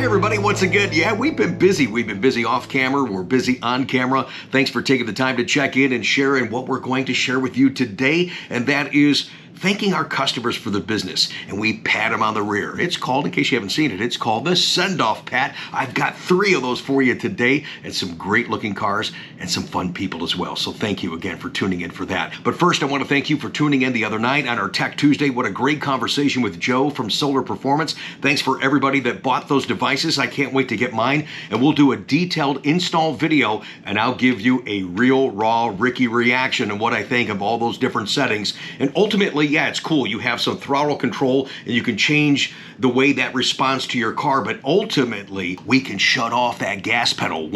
everybody, once again, yeah, we've been busy. We've been busy off camera. We're busy on camera. Thanks for taking the time to check in and sharing what we're going to share with you today, and that is thanking our customers for the business, and we pat them on the rear. It's called, in case you haven't seen it, it's called the send-off pat. I've got 3 of those for you today, and some great looking cars and some fun people as well. So thank you again for tuning in for that. But first, I want to thank you for tuning in the other night on our Tech Tuesday. What a great conversation with Joe from Solar Performance. Thanks for everybody that bought those devices. I can't wait to get mine, and we'll do a detailed install video, and I'll give you a real raw Ricky reaction and what I think of all those different settings. And ultimately, yeah, it's cool. You have some throttle control and you can change the way that responds to your car, but ultimately we can shut off that gas pedal.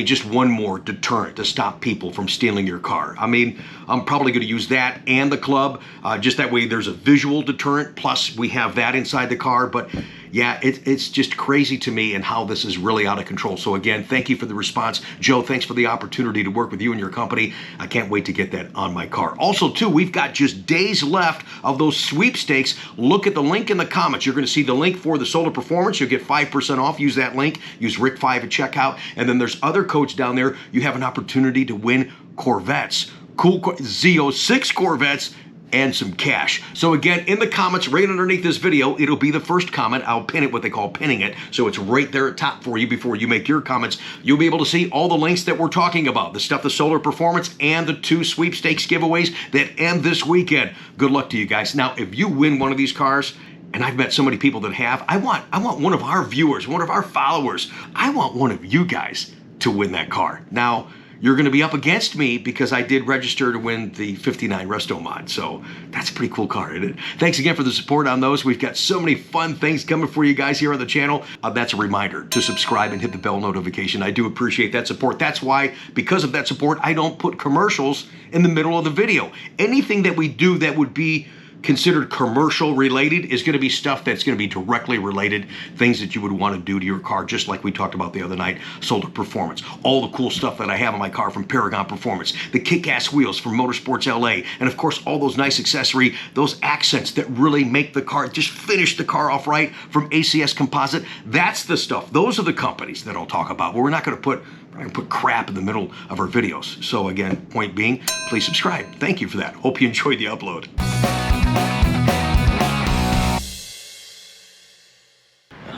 Just one more deterrent to stop people from stealing your car. I'm probably going to use that and the club, just that way there's a visual deterrent, plus we have that inside the car. But yeah, it's just crazy to me and how this is really out of control. So again, thank you for the response. Joe, thanks for the opportunity to work with you and your company. I can't wait to get that on my car. Also too, we've got just days left of those sweepstakes. Look at the link in the comments. You're going to see the link for the Solar Performance. You'll get 5% off. Use that link. Use RIC5 at checkout. And then there's other codes down there. You have an opportunity to win Corvettes. Cool Z06 Corvettes and some cash. So again, in the comments right underneath this video, it'll be the first comment. I'll pin it, what they call pinning it. So it's right there at top for you before you make your comments. You'll be able to see all the links that we're talking about, the stuff, the Solar Performance and the 2 sweepstakes giveaways that end this weekend. Good luck to you guys. Now, if you win one of these cars, and I've met so many people that have, I want one of our viewers, one of our followers, I want one of you guys to win that car. Now, you're going to be up against me because I did register to win the 59 Resto mod. So that's a pretty cool car, isn't it? Thanks again for the support on those. We've got so many fun things coming for you guys here on the channel. That's a reminder to subscribe and hit the bell notification. I do appreciate that support. That's why, because of that support, I don't put commercials in the middle of the video. Anything that we do that would be considered commercial related is going to be stuff that's going to be directly related, things that you would want to do to your car, just like we talked about the other night, Solar Performance. All the cool stuff that I have on my car from Paragon Performance, the kick-ass wheels from Motorsports LA, and of course all those nice accessory, those accents that really make the car, just finish the car off right from ACS Composite. That's the stuff. Those are the companies that I'll talk about. We're not going to put crap in the middle of our videos. So again, point being, please subscribe. Thank you for that. Hope you enjoyed the upload.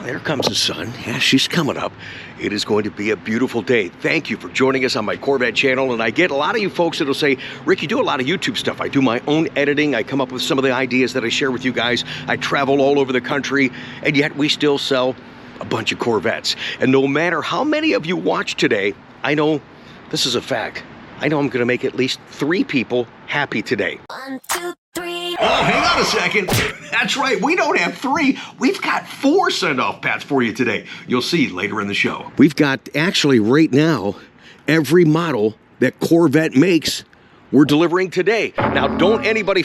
There comes the sun. Yeah, she's coming up. It is going to be a beautiful day. Thank you for joining us on my Corvette channel. And I get a lot of you folks that'll say, Rick, you do a lot of YouTube stuff. I do my own editing. I come up with some of the ideas that I share with you guys. I travel all over the country, and yet we still sell a bunch of Corvettes. And no matter how many of you watch today, I know this is a fact. I know I'm going to make at least 3 people happy today. 1, 2, 3. Oh, hang on a second. That's right. We don't have 3. We've got 4 send-off pats for you today. You'll see later in the show. We've got, actually, right now, every model that Corvette makes, we're delivering today. Now, don't anybody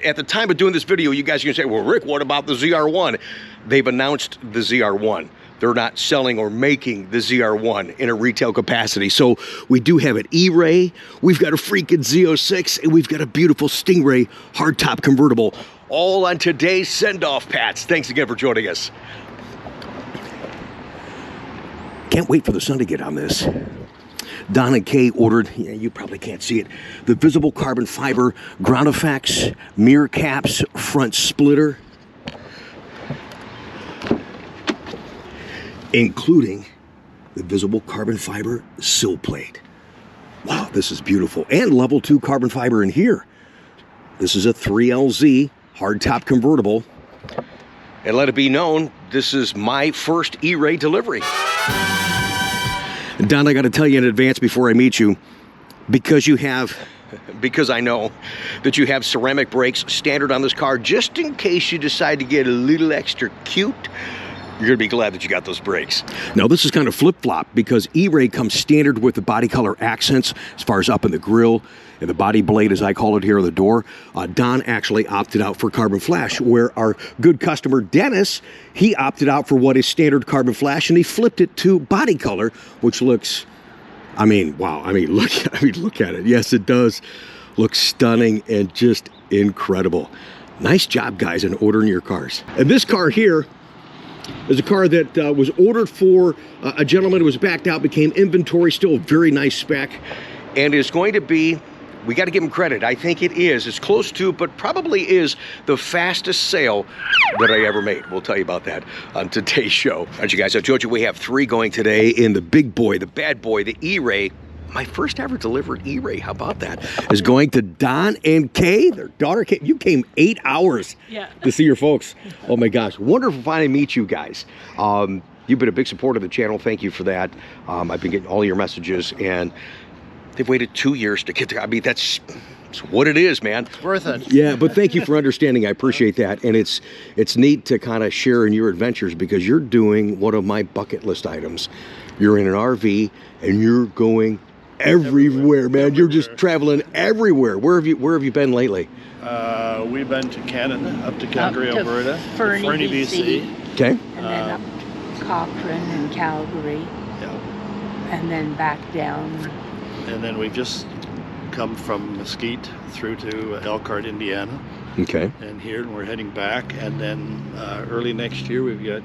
at the time of doing this video, you guys are going to say, well, Rick, what about the ZR1? They've announced the ZR1. They're not selling or making the ZR1 in a retail capacity. So we do have an E-Ray, we've got a freaking Z06, and we've got a beautiful Stingray hardtop convertible, all on today's send-off pats. Thanks again for joining us. Can't wait for the sun to get on this. Don and Kay ordered, yeah, you probably can't see it, the visible carbon fiber ground effects, mirror caps, front splitter, including the visible carbon fiber sill plate. Wow, this is beautiful. And level 2 carbon fiber in here. This is a 3LZ hardtop convertible. And let it be known, this is my first E-Ray delivery. Don, I got to tell you in advance before I meet you, because I know that you have ceramic brakes standard on this car, just in case you decide to get a little extra cute, you're going to be glad that you got those brakes. Now, this is kind of flip-flop because E-Ray comes standard with the body color accents as far as up in the grille and the body blade, as I call it here, on the door. Don actually opted out for carbon flash, where our good customer, Dennis, he opted out for what is standard carbon flash, and he flipped it to body color, which looks, wow. Look at it. Yes, it does look stunning and just incredible. Nice job, guys, in ordering your cars. And this car here, There's a car that was ordered for a gentleman who was backed out, became inventory, still a very nice spec, and is going to be, we got to give him credit. I think it is. It's close to, but probably is the fastest sale that I ever made. We'll tell you about that on today's show. All right, you guys, I told you we have 3 going today in the big boy, the bad boy, the E-Ray. My first ever delivered E-Ray, how about that, is going to Don and Kay, their daughter Kay. You came 8 hours to see your folks. Oh my gosh, wonderful to finally meet you guys. You've been a big supporter of the channel. Thank you for that. I've been getting all your messages, and they've waited 2 years to get there. I mean, that's what it is, man. It's worth it. Yeah, but thank you for understanding. I appreciate that. And it's neat to kind of share in your adventures, because you're doing one of my bucket list items. You're in an RV and you're going everywhere, man. You're just traveling everywhere. Where have you been lately? We've been to Canada, up to Calgary, up to Alberta, Fernie, BC. Okay. And then up Coughlin and Calgary. Yeah. And then back down. And then we've just come from Mesquite through to Elkhart, Indiana. Okay. And here, and we're heading back. And then early next year, we've got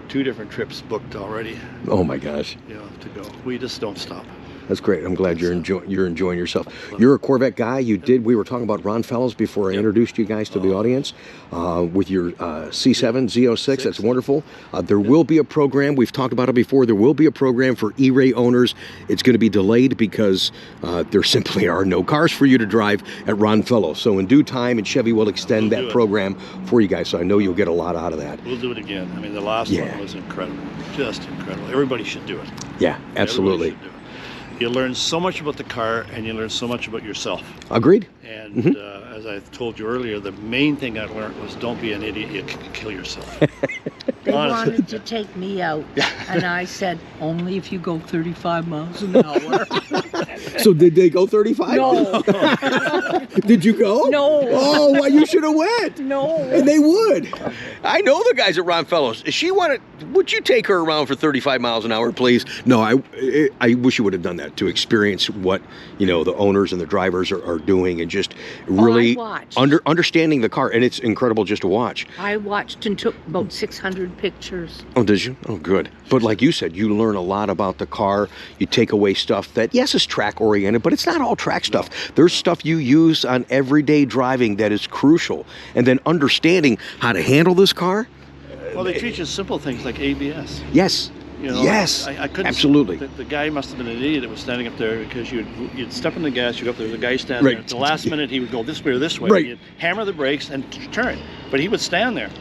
2 different trips booked already. Oh my gosh. To go. We just don't stop. That's great. I'm glad you're enjoying yourself. You're a Corvette guy. We were talking about Ron Fellows before I introduced you guys to the audience with your C7 Z06. That's wonderful. There will be a program. We've talked about it before. There will be a program for E-Ray owners. It's going to be delayed because there simply are no cars for you to drive at Ron Fellows. So in due time, and Chevy will extend that program for you guys. So I know you'll get a lot out of that. We'll do it again. I mean, the last one was incredible. Just incredible. Everybody should do it. Yeah, absolutely. Everybody should do it. You learn so much about the car, and you learn so much about yourself. Agreed. And as I told you earlier, the main thing I learned was don't be an idiot. You can kill yourself. They wanted to take me out, and I said, only if you go 35 miles an hour. So did they go 35? No. Did you go? No. Oh, well, you should have went. No. And they would. I know the guys at Ron Fellows. Would you take her around for 35 miles an hour, please? No, I wish you would have done that to experience what, the owners and the drivers are doing, and just really understanding the car. And it's incredible just to watch. I watched and took about 600 pictures. Oh, did you? Oh, good. But like you said, you learn a lot about the car. You take away stuff that, yes, is track oriented, but it's not all track stuff. There's stuff you use on everyday driving that is crucial. And then understanding how to handle this car. Well, they teach you simple things like ABS. Yes. Yes, I couldn't. Absolutely. The guy must have been an idiot that was standing up there, because you'd step on the gas, you'd go up there, the guy standing there. At the last minute, he would go this way or this way. Right. You'd hammer the brakes and turn. But he would stand there.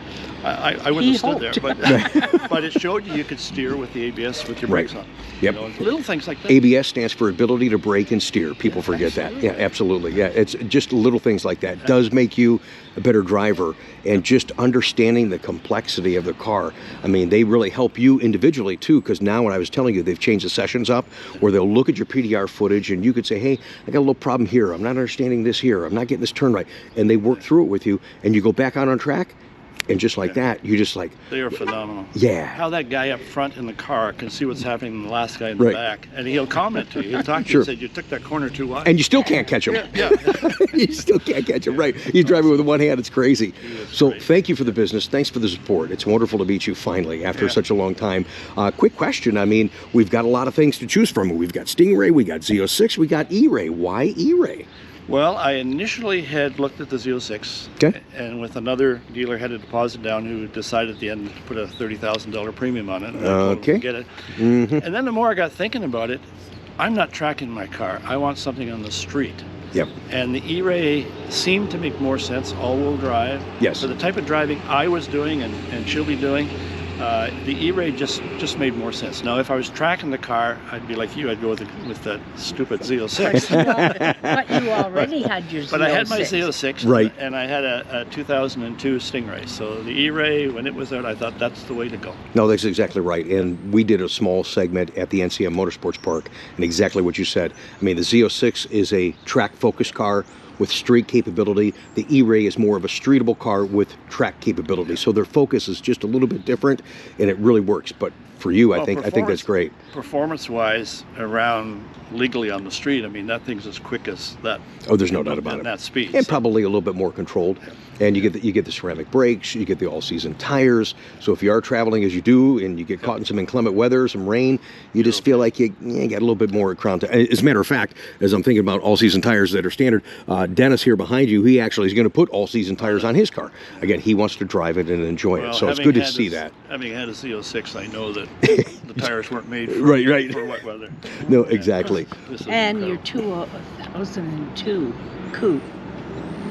I wouldn't have stood there. But it showed you could steer with the ABS with your brakes on. Yep. Little things like that. ABS stands for ability to brake and steer. People forget that. Yeah, absolutely. Yeah, it's just little things like that. Does make you a better driver, and just understanding the complexity of the car. I mean, they really help you individually too, because now, when I was telling you, they've changed the sessions up where they'll look at your PDR footage, and you could say, hey, I got a little problem here. I'm not understanding this here. I'm not getting this turn right. And they work through it with you, and you go back out on track. And just like that, you just like... They are phenomenal. Yeah. How that guy up front in the car can see what's happening in the last guy in the back. And he'll comment to you. He'll talk to you and say, you took that corner too wide. And you still can't catch him. Yeah. You still can't catch him, right. He's driving with one hand. It's crazy. So thank you for the business. Thanks for the support. It's wonderful to meet you finally after such a long time. Quick question. I mean, we've got a lot of things to choose from. We've got Stingray, we got Z06, we got E-Ray. Why E-Ray? Well, I initially had looked at the Z06, and with another dealer had a deposit down who decided at the end to put a $30,000 premium on it. And I told him to get it. And then the more I got thinking about it, I'm not tracking my car. I want something on the street. Yep. And the E-Ray seemed to make more sense, all-wheel drive. Yes. For the type of driving I was doing and she'll be doing, the E-Ray just made more sense. Now, if I was tracking the car, I'd be like you. I'd go with that stupid Z06. But you already had your Z06. But I had my Z06, right, and I had a 2002 Stingray. So the E-Ray, when it was out, I thought that's the way to go. No, that's exactly right. And we did a small segment at the NCM Motorsports Park, and exactly what you said. I mean, the Z06 is a track-focused car with street capability. The E-Ray is more of a streetable car with track capability. So their focus is just a little bit different, and it really works. But for you. I think that's great. Performance-wise, around legally on the street, I mean, that thing's as quick as that. Oh, there's no doubt about it. That speed, and probably a little bit more controlled. Yeah. And you get the ceramic brakes, you get the all-season tires. So if you are traveling as you do, and you get caught in some inclement weather, some rain, you just feel like you got a little bit more crown. As a matter of fact, as I'm thinking about all-season tires that are standard, Dennis here behind you, he actually is going to put all-season tires on his car. Again, he wants to drive it and enjoy it. So it's good to see that. Having had a Z06, I know that the tires weren't made for, right. for wet weather. No, exactly. And your 2002 coupe,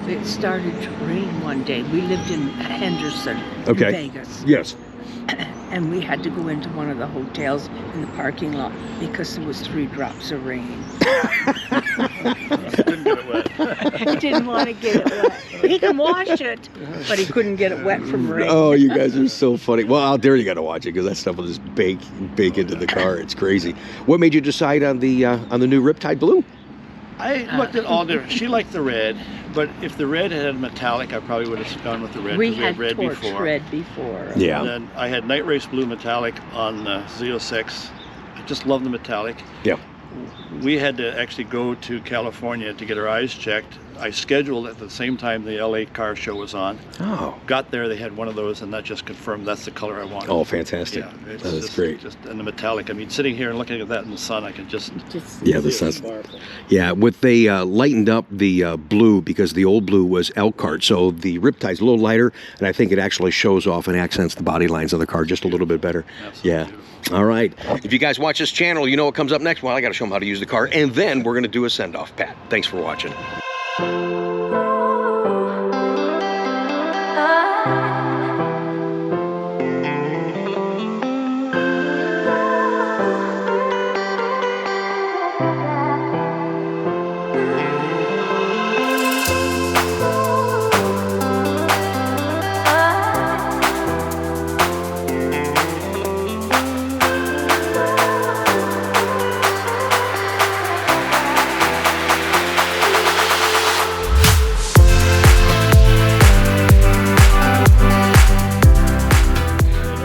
it started to rain one day. We lived in Henderson, in Vegas. Yes. And we had to go into one of the hotels in the parking lot because there was 3 drops of rain. Didn't get it wet. He didn't want to get it wet. He can wash it, but he couldn't get it wet from rain. Oh, you guys are so funny. Well, out there you got to watch it because that stuff will just bake into the car. It's crazy. What made you decide on the new Riptide Blue? I looked at all different. She liked the red, but if the red had metallic, I probably would have gone with the red. We had red torch before. red before. Yeah. And then I had Night Race Blue metallic on the Z06. I just love the metallic. Yeah. We had to actually go to California to get our eyes checked. I scheduled at the same time the LA car show was on. Oh. Got there, they had one of those, and that just confirmed that's the color I wanted. Oh, fantastic. Yeah, it's that is great. And the metallic, I mean, sitting here and looking at that in the sun, I can just yeah, the sun's with they lightened up the blue because the old blue was Elkhart, so the Riptide's a little lighter, and I think it actually shows off and accents the body lines of the car just a little bit better. Absolutely. Yeah. All right. If you guys watch this channel, you know what comes up next. Well, I got to show them how to use the car, and then we're going to do a send-off, Pat. Thanks for watching.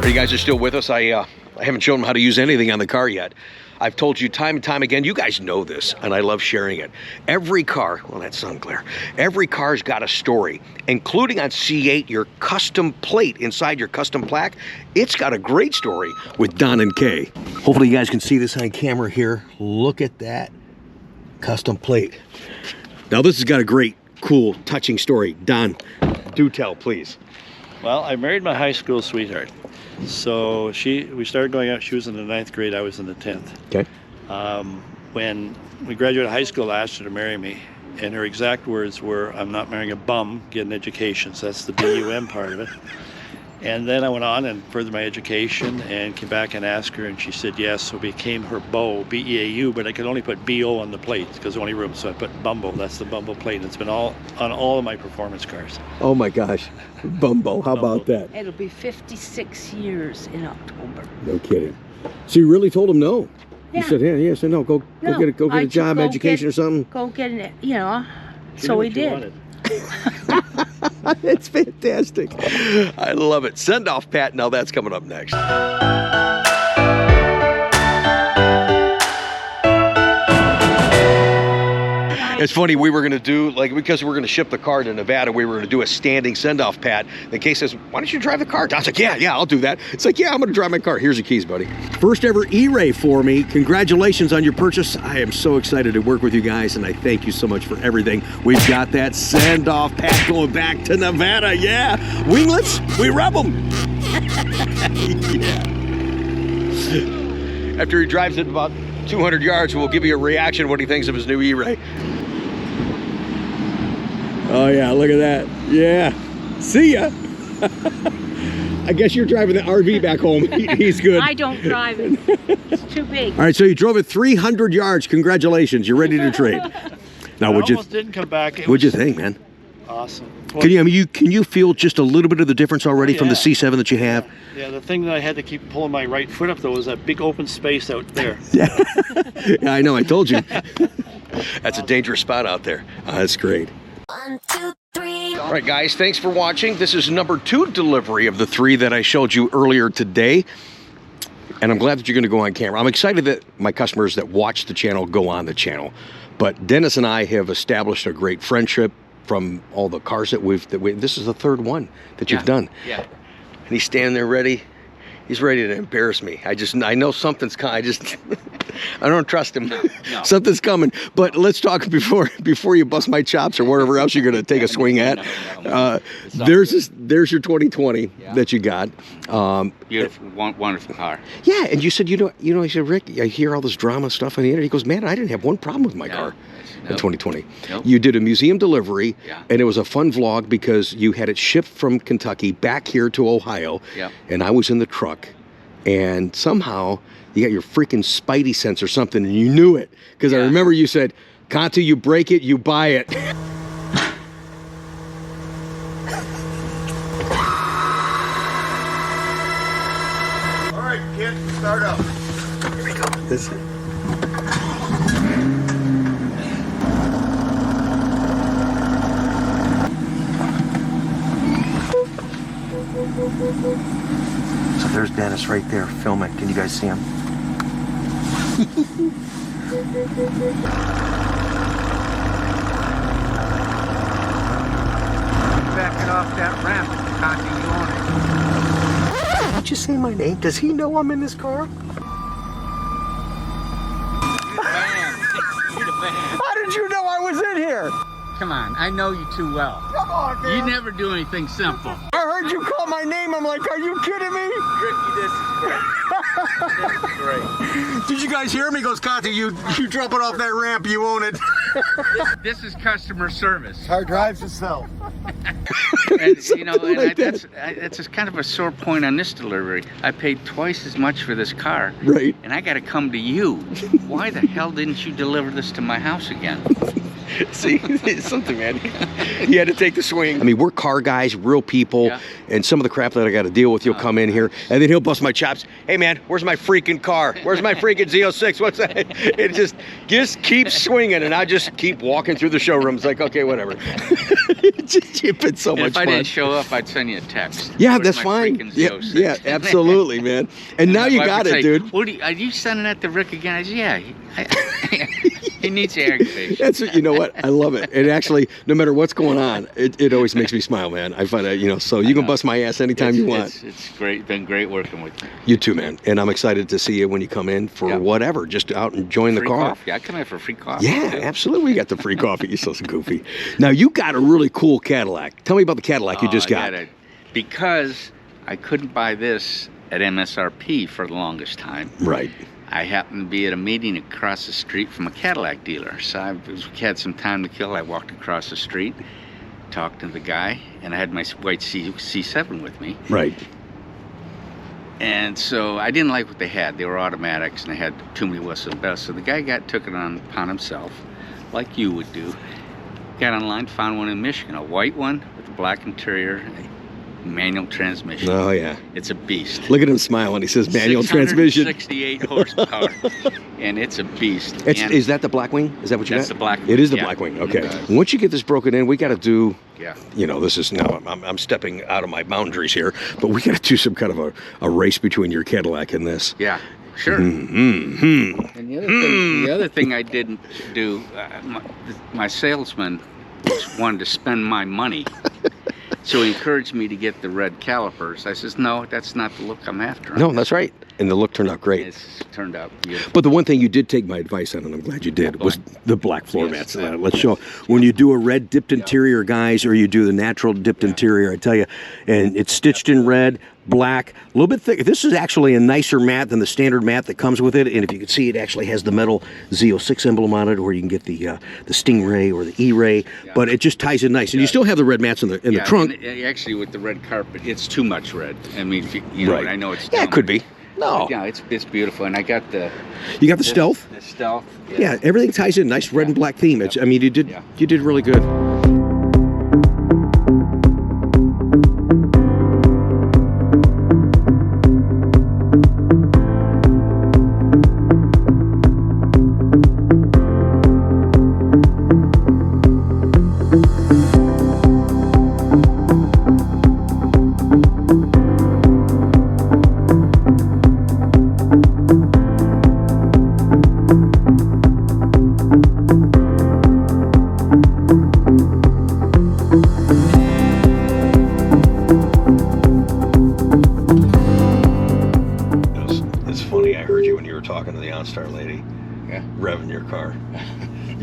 You guys are still with us. I haven't shown them how to use anything on the car yet. I've told you time and time again, you guys know this, and I love sharing it. Every car, well, that's sun glare. Every car's got a story, including on C8, your custom plate inside your custom plaque. It's got a great story with Don and Kay. Hopefully you guys can see this on camera here. Look at that custom plate. Now this has got a great, cool, touching story. Don, do tell, please. Well, I married my high school sweetheart. So we started going out, she was in the 9th grade, I was in the 10th. Okay. When we graduated high school, I asked her to marry me. And her exact words were, I'm not marrying a bum, get an education. So that's the BUM part of it. And then I went on and furthered my education and came back and asked her, and she said yes, so became her Beau, B-E-A-U, but I could only put B-O on the plate because the only room, so I put Bumbo, that's the Bumbo plate, and it's been all on all of my performance cars. Oh my gosh, Bumbo, how about that? It'll be 56 years in October. No kidding. So you really told him no? Yeah. You said, yeah, so no, go get a job, education or something? Go get it, you know, so he did. It's fantastic. I love it. Send off, Pat. Now that's coming up next. It's funny, we were going to do, because we're going to ship the car to Nevada, we were going to do a standing send-off, Pat. And Kay says, why don't you drive the car? Don's like, yeah, I'll do that. It's like, yeah, I'm going to drive my car. Here's your keys, buddy. First ever E-Ray for me. Congratulations on your purchase. I am so excited to work with you guys, and I thank you so much for everything. We've got that send-off, Pat, going back to Nevada. Yeah, winglets, we rub them. Yeah. After he drives it about 200 yards, we'll give you a reaction what he thinks of his new E-Ray. Oh yeah, look at that. Yeah. See ya. I guess you're driving the RV back home. He's good. I don't drive it. It's too big. All right, so you drove it 300 yards. Congratulations. You're ready to trade. Now, I almost didn't come back. What'd you think, man? Awesome. Well, can you feel just a little bit of the difference already from the C7 that you have? Yeah, the thing that I had to keep pulling my right foot up though was that big open space out there. Yeah, yeah, I know. I told you. That's a dangerous spot out there. That's great. 1, 2, 3. All right, guys, thanks for watching. This is number 2 delivery of the 3 that I showed you earlier today. And I'm glad that you're going to go on camera. I'm excited that my customers that watch the channel go on the channel. But Dennis and I have established a great friendship from all the cars that we've, this is the third one that you've done. Yeah. And he's standing there ready. He's ready to embarrass me. I know something's coming. I don't trust him. No. Something's coming. But let's talk before you bust my chops or whatever else you're going to take a swing at. There's your 2020 that you got. Beautiful, wonderful car. Yeah, and you said, he said, Rick, I hear all this drama stuff on the internet. He goes, man, I didn't have one problem with my car in 2020. Nope. You did a museum delivery, Yeah. and it was a fun vlog because you had it shipped from Kentucky back here to Ohio, Yep. and I was in the truck, and somehow you got your freaking spidey sense or something, and you knew it. Because I remember you said, Conti, you break it, you buy it. All right, kid, start up. Here we go. This. So there's Dennis right there filming. Can you guys see him? Backing off that ramp, Conti, you on it. Did you say my name? Does he know I'm in this car? You're the man. How did you know I was in here? Come on, I know you too well. Come on, man. You never do anything simple. I heard you call my name. I'm like, are you kidding me? Ricky, this is great. This is great. Did you guys hear me? He goes, Conti, you drop it off that ramp, you own it. This is customer service. Car drives itself. And, like that's just kind of a sore point on this delivery. I paid twice as much for this car. Right. And I got to come to you. Why the hell didn't you deliver this to my house again? See, it's something, man. You had to take the swing. I mean, we're car guys, real people, and some of the crap that I got to deal with, you'll come in here, and then he'll bust my chops. Hey, man, where's my freaking car? Where's my freaking Z06? What's that? It just keeps swinging, and I just keep walking through the showroom. It's like, okay, whatever. It's been so much If I fun. didn't show up, I'd send you a text. Yeah, Where's that's my fine. freaking Yeah, Z06? yeah, absolutely, man. And now my you wife got would it, say, dude. Are you sending that to Rick again? I said, yeah. He needs the aggravation. That's what, you know what? I love it. It actually, no matter what's going on, it always makes me smile, man. I find that, so you can bust my ass anytime you want. It's great. Been great working with you. You too, man. And I'm excited to see you when you come in for whatever, just out and join the Free car. coffee. I come in for free coffee. Yeah, absolutely. We got the free coffee. You're so goofy. Now, you got a really cool Cadillac. Tell me about the Cadillac you just got. Because I couldn't buy this at MSRP for the longest time. Right. I happened to be at a meeting across the street from a Cadillac dealer. So we had some time to kill. I walked across the street, talked to the guy, and I had my white C7 with me. Right. And so I didn't like what they had. They were automatics, and they had too many whistle and bells. So the guy took it upon himself, like you would do. Got online, found one in Michigan, a white one with a black interior, manual transmission. Oh, yeah. It's a beast. Look at him smiling. He says manual transmission. 68 horsepower, and it's a beast. Is that the Blackwing? Is that what you got? That's the Blackwing. It is the Yeah. Blackwing. Okay. Once you get this broken in, we got to do. Yeah. This is now. I'm stepping out of my boundaries here, but we got to do some kind of a race between your Cadillac and this. Yeah. Sure. Mm-hmm. And the other thing I didn't do, my salesman wanted to spend my money. So he encouraged me to get the red calipers. I says, no, that's not the look I'm after. No, that's right. And the look turned out great. It's turned out beautiful. But the one thing you did take my advice on, and I'm glad you did, was the black floor Yes, mats. Let's show. When you do a red dipped interior, guys, or you do the natural dipped interior, I tell you, and it's stitched in red, black, a little bit thick. This is actually a nicer mat than the standard mat that comes with it. And if you can see, it actually has the metal Z06 emblem on it, or you can get the Stingray or the E-Ray. Yeah. But it just ties in nice. And you still have the red mats in the trunk. And actually, with the red carpet, it's too much red. I mean, you know, I know it's. Yeah, it could be. No. But yeah, it's beautiful, and I got the. You got the Stealth. The Stealth. Yeah, everything ties in. Nice red and black theme. I mean, you did really good.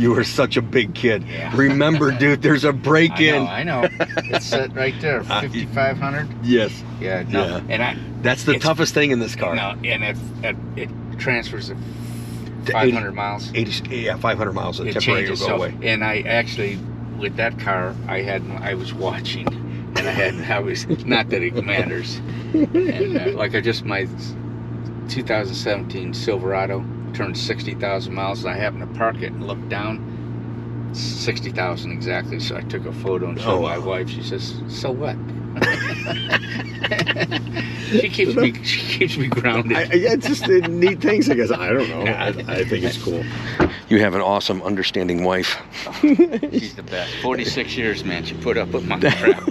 You were such a big kid. Yeah. Remember, dude, there's a break-in. I know. It's right there, 5,500. Yes. Yeah. No. Yeah. And that's the toughest thing in this car. No, and it transfers at 500 miles. 500 miles. The It temporary will changes. go away. And I actually, with that car, I was watching, and I was not that it matters. And like my 2017 Silverado turned 60,000 miles, and I happened to park it and look down, 60,000 exactly. So I took a photo and showed my wife. She says, "So what?" she keeps me grounded. It's just neat things, I guess. I don't know. I think it's cool. You have an awesome, understanding wife. She's the best. 46 years, man. She put up with my crap.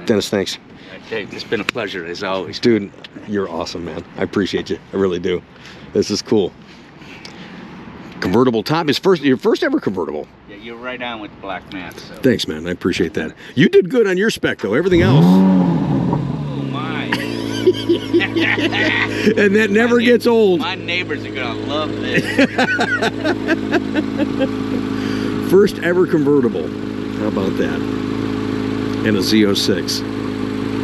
Dennis, thanks. Dave, it's been a pleasure as always. Dude, you're awesome, man. I appreciate you. I really do. This is cool. Convertible top is your first ever convertible. Yeah, you're right on with black mats. So. Thanks, man. I appreciate that. You did good on your spec, though. Everything else. Oh, my. And that never gets old. My neighbors are going to love this. First ever convertible. How about that? And a Z06.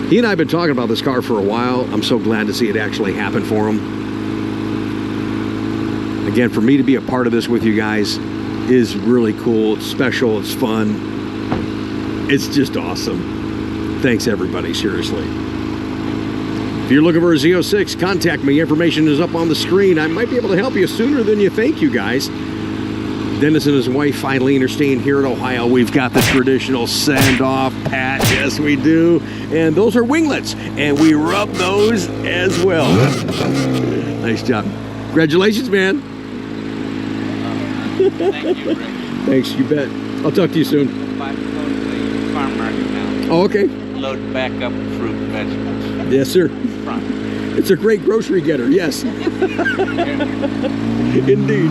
He and I have been talking about this car for a while. I'm so glad to see it actually happen for him. Again, for me to be a part of this with you guys is really cool. It's special. It's fun. It's just awesome. Thanks, everybody. Seriously. If you're looking for a Z06, contact me. Information is up on the screen. I might be able to help you sooner than you think, you guys. Dennis and his wife, Eileen, are staying here in Ohio. We've got the traditional send-off pat. Yes, we do. And those are winglets. And we rub those as well. Nice job. Congratulations, man. Thank you, Rick. Thanks, you bet. I'll talk to you soon. Farm market now. Oh, okay. Load back up with fruit and vegetables. Yes, sir. Front. It's a great grocery getter, yes. Indeed.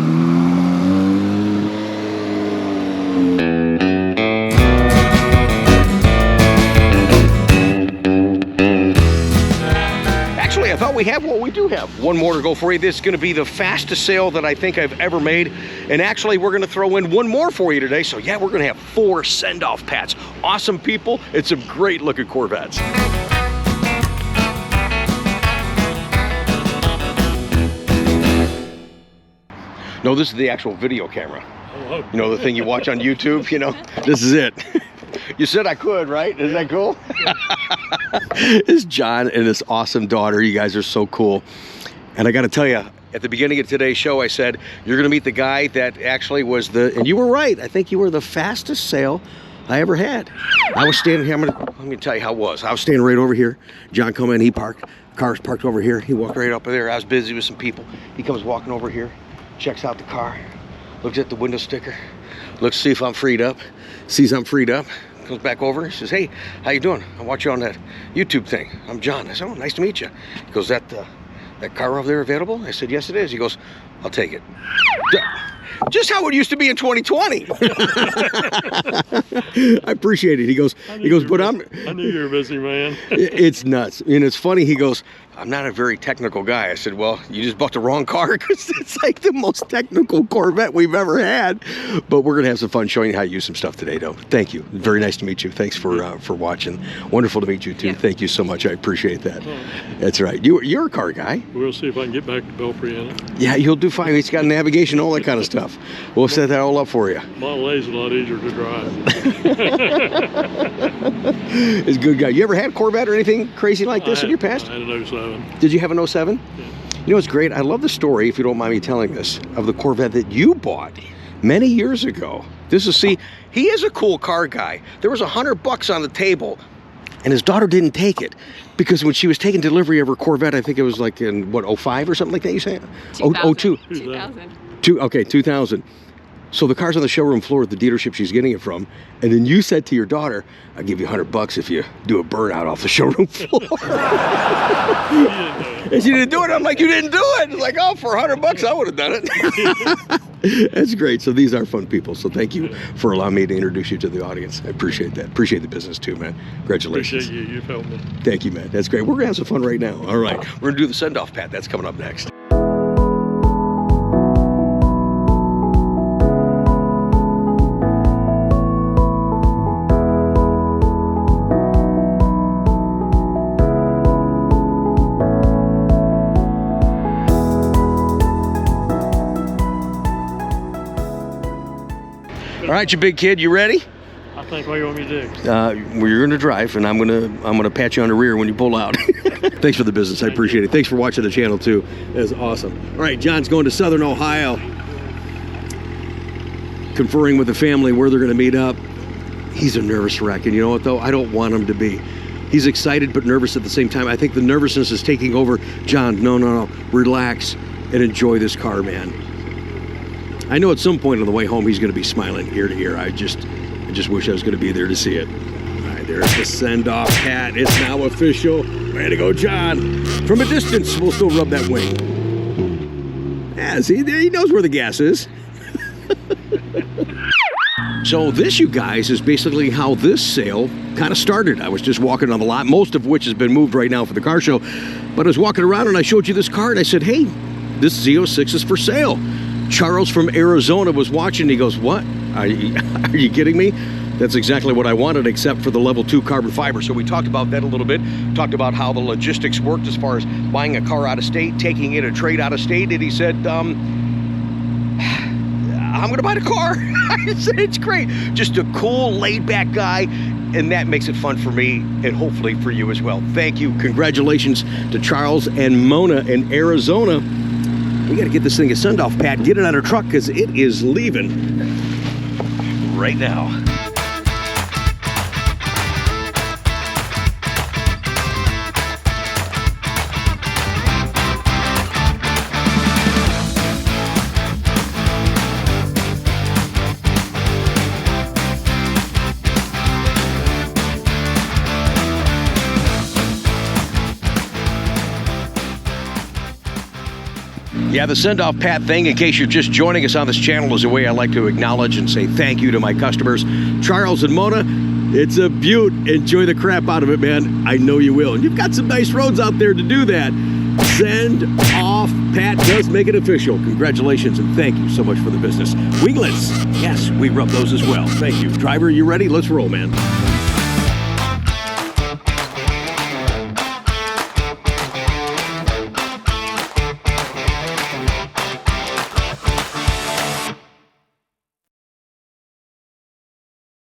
Actually, I thought we have what we do have. One more to go for you. This is going to be the fastest sale that I think I've ever made. And actually, we're going to throw in one more for you today. So yeah, we're going to have 4 send-off pats. Awesome people. It's some great looking Corvettes. No, this is the actual video camera. You know, the thing you watch on YouTube, you know? This is it. You said I could, right? Isn't that cool? It's John and his awesome daughter. You guys are so cool. And I got to tell you, at the beginning of today's show, I said, you're going to meet the guy that actually was and you were right. I think you were the fastest sale I ever had. I was standing here. Let me tell you how it was. I was standing right over here. John come in, he parked. Car's parked over here. He walked right up there. I was busy with some people. He comes walking over here, checks out the car, looks at the window sticker, looks to see if I'm freed up, sees I'm freed up, comes back over, he says, "Hey, how you doing? I watch you on that YouTube thing. I'm John." I said, "Oh, nice to meet you." He goes, that car over there available?" I said, "Yes, it is." He goes, "I'll take it." Just how it used to be in 2020. I appreciate it. He goes, I knew you were a busy man. It's nuts. And it's funny, he goes, "I'm not a very technical guy." I said, "Well, you just bought the wrong car, because it's like the most technical Corvette we've ever had." But we're going to have some fun showing you how to use some stuff today, though. Thank you. Very nice to meet you. Thanks for watching. Wonderful to meet you, too. Yeah. Thank you so much. I appreciate that. That's right. You're a car guy. We'll see if I can get back to Belfry in it. Yeah, you'll do fine. It's got navigation, all that kind of stuff. We'll set that all up for you. Model A is a lot easier to drive. It's a good guy. You ever had a Corvette or anything crazy like this in your past? I had an 07. Did you have an 07? Yeah. You know what's great? I love the story, if you don't mind me telling this, of the Corvette that you bought many years ago. He is a cool car guy. There was $100 on the table, and his daughter didn't take it because when she was taking delivery of her Corvette, I think it was like in, what, 05 or something like that, you say? 2000. 2000. So the car's on the showroom floor at the dealership she's getting it from, and then you said to your daughter, "I'll give you $100 if you do a burnout off the showroom floor." And she didn't do it. I'm like, "You didn't do it." It's like, "Oh, for $100 I would have done it." That's great. So these are fun people. So thank you for allowing me to introduce you to the audience. I appreciate that. Appreciate the business too, man. Congratulations. Appreciate you. You've helped me. Thank you, man. That's great. We're gonna have some fun right now. All right, we're gonna do the send-off pat. That's coming up next. All right, you big kid, you ready? I think what you want me to do. We're gonna drive, and I'm gonna pat you on the rear when you pull out. Thanks for the business, I appreciate it. Thanks for watching the channel too. That's awesome. All right, John's going to Southern Ohio, conferring with the family where they're gonna meet up. He's a nervous wreck, and you know what though? I don't want him to be. He's excited but nervous at the same time. I think the nervousness is taking over. John, no, relax and enjoy this car, man. I know at some point on the way home he's gonna be smiling ear to ear. I just wish I was gonna be there to see it. All right, there's the send-off hat. It's now official. Way to go, John. From a distance, we'll still rub that wing. Yeah, see, there he knows where the gas is. So this, you guys, is basically how this sale kind of started. I was just walking on the lot, most of which has been moved right now for the car show. But I was walking around and I showed you this car and I said, hey, this Z06 is for sale. Charles from Arizona was watching. He goes, what? Are you kidding me? That's exactly what I wanted, except for the level 2 carbon fiber. So we talked about that a little bit. Talked about how the logistics worked as far as buying a car out of state, taking in a trade out of state. And he said, I'm gonna buy the car. I said, it's great. Just a cool, laid-back guy, and that makes it fun for me and hopefully for you as well. Thank you. Congratulations to Charles and Mona in Arizona. We gotta get this thing a send-off, Pat. Get it on our truck because it is leaving right now. Yeah, the send-off Pat thing, in case you're just joining us on this channel, is a way I like to acknowledge and say thank you to my customers. Charles and Mona, it's a beaut. Enjoy the crap out of it, man. I know you will. And you've got some nice roads out there to do that. Send off Pat does make it official. Congratulations and thank you so much for the business. Winglets, yes, we rub those as well. Thank you. Driver, you ready? Let's roll, man.